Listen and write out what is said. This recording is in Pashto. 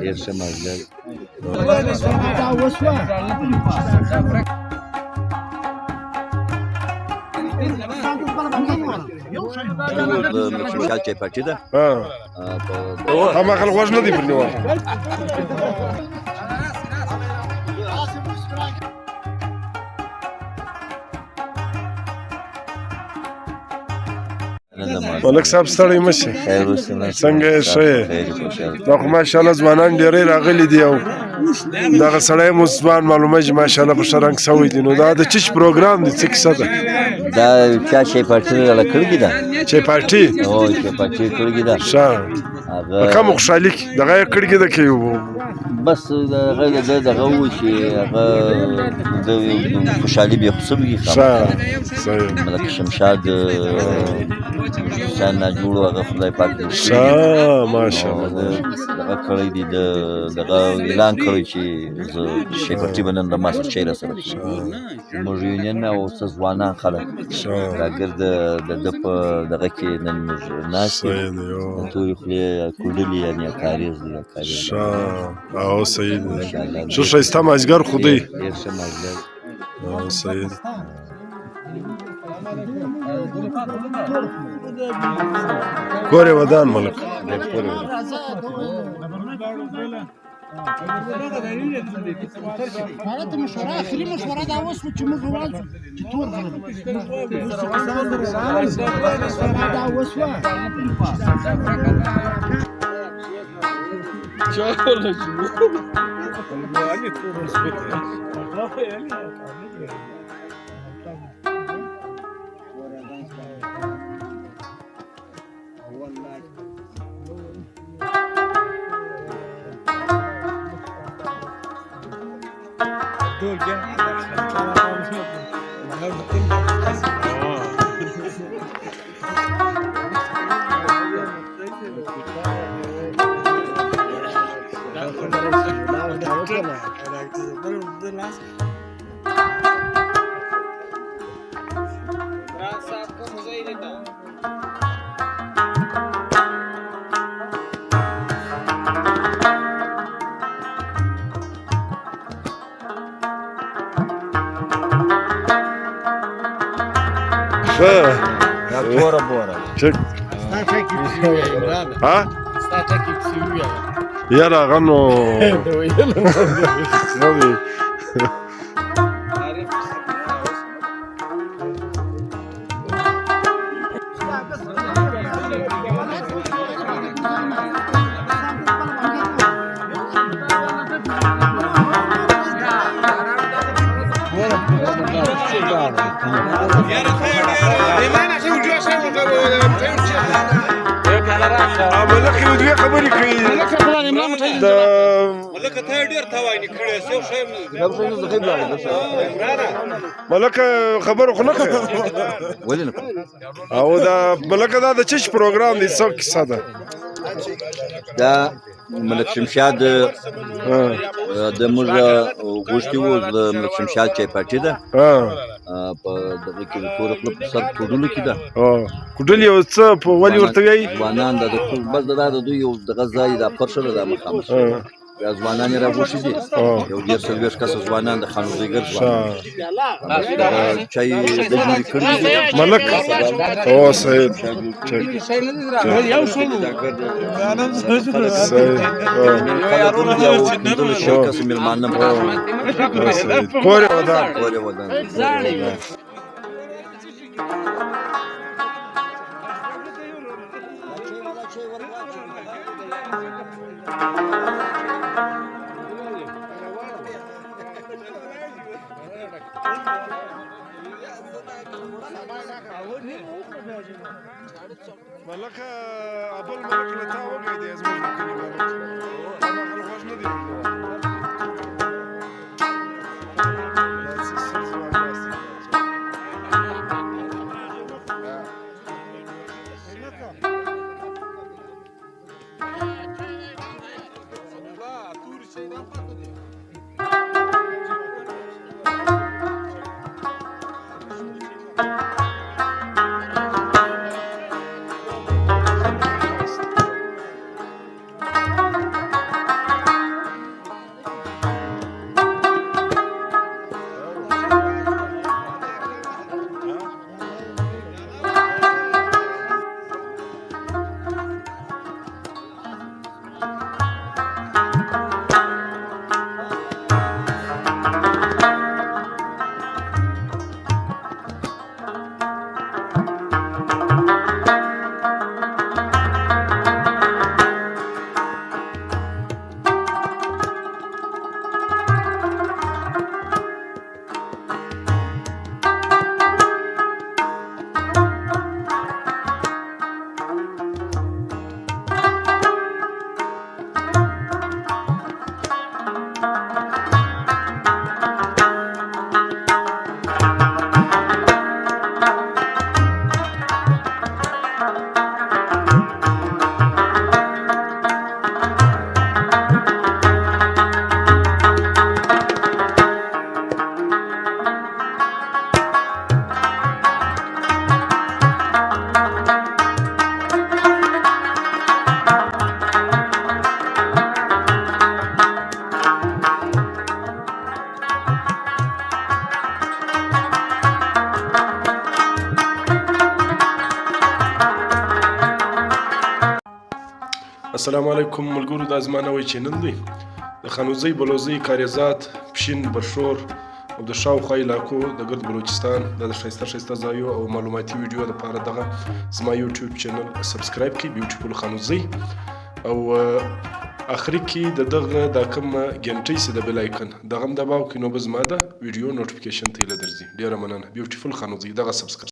Pierwsze mazle. Social ce partidă? Am acolo cu ajună din primul. ملک صاحب ستړی مشه څنګه یې ښه یې دا خو ماشاءالله ځوانان ډېری راغلي دي او دغه سړی مو ځوان معلومه چې ماشاءالله په ښه رنګ سوی دي نو دا د چیچ پروګرام دی څه کیسه ده دا چا شي پارټي له کړی ده چې پارټي او چې پارټي کړی ده ښه هغه کوم خوشحالي دغه کړی ده کې بس دغه و چې هغه د خوشحالي به خصوصي ښه صحیح ملک شمشاد ځان نه جوړو هغه خدای پاک دې ښه ماشاءالله دغه کړی دی دغه اعلان کړی چې زه شي پارټي باندې د ماسټر چیرې سره موږ یونین او ځوانان خلک راګرد د په دغه کې نن موږ ناشې ټول خپل کډلی یعنی کاریز دی کاریز او صحیح دی شو شایسته مازګر خودی ډیر مازګر او صحیح کورې ودان ملک حالت مشوره اخري مشوره دا اوس چې موږ وایو چې تور غلط دا اوس چا ولا شو يعني تور سبت دول بورا بورا چک ها يلا غنوا ملک یو دوی خبرې کوي ملک ته ډیر توانې کړې یو شی ملک خبرو خو نه کوي او دا ملک دا د چیچ پروګرام دی څو کیسه ده دا ملک شمشاد د موږ غوښتي وو د ملک شمشاد چې پارټي ده په دغه کې ټول خپل سر ټولو کې ده کوډل یو څه په ولي ورته وی ځوانان د بس د دوی یو دغه ځای د پرشل د مخامخ یا ځوانان راغوښتي دي یو ډیر سلويش کس ځوانان د خانوزیګر ځوانان چای د جوړ کړی ملک او سید یو شو د شرکت ملمان نه کورې ودان ملک ابل ملک لتا وګی دی زموږ کلی ملک هغه غوښ نه دی السلام علیکم ملګرو، دا زما نوی چینل دی. د خانوزۍ بلوزۍ کاریزات پښین برشور او د شاوخوا علاقو د ګرد بلوچستان د ښایسته ځایو او معلوماتي ویډیو لپاره دغه زما یوټیوب چینل سبسکرایب کړئ، بیوټیفول خانوزۍ. او اخري کې د دغه دا کوم ګنټۍ چې د بیل آیکن دغه هم دباو کړئ، نو به زما د ویډیو نوټیفیکیشن ته هیله درځي. ډېره مننه. بیوټیفول خانوزۍ دغه سبسکرایب